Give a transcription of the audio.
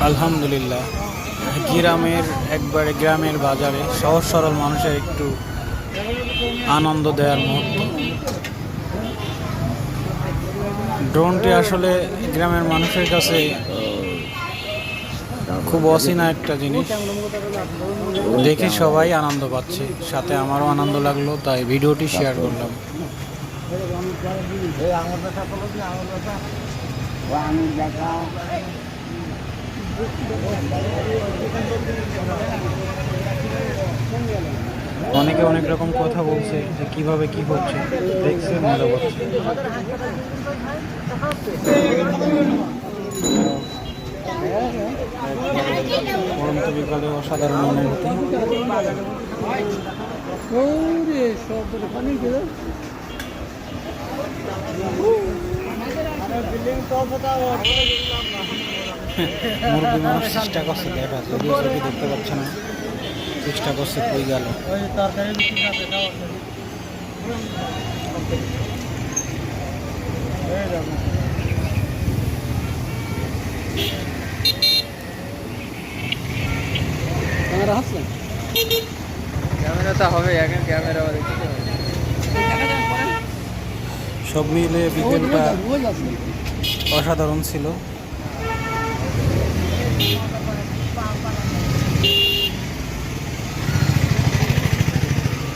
আলহামদুলিল্লাহ, গ্রামের বাজারে সহজ সরল মানুষের একটু আনন্দ দেওয়ার মুহূর্ত। ড্রোনটি আসলে গ্রামের মানুষের কাছে খুব অচেনা একটা জিনিস, দেখে সবাই আনন্দ পাচ্ছে, সাথে আমারও আনন্দ লাগলো, তাই ভিডিওটি শেয়ার করলাম। অনেকে অনেক রকম কথা বলছে যে কিভাবে কি হচ্ছে, দেখছে মজা করছে। পরন্ত বিকালে অসাধারণ অনুভূতি। মুরগি মানুষ চেষ্টা করছে দেখা, যদিও চোখে দেখতে পাচ্ছে না, চেষ্টা করছে কই গেল। ক্যামেরা তো হবে এখন, ক্যামেরা সব মিলে বিকেলটা অসাধারণ ছিল।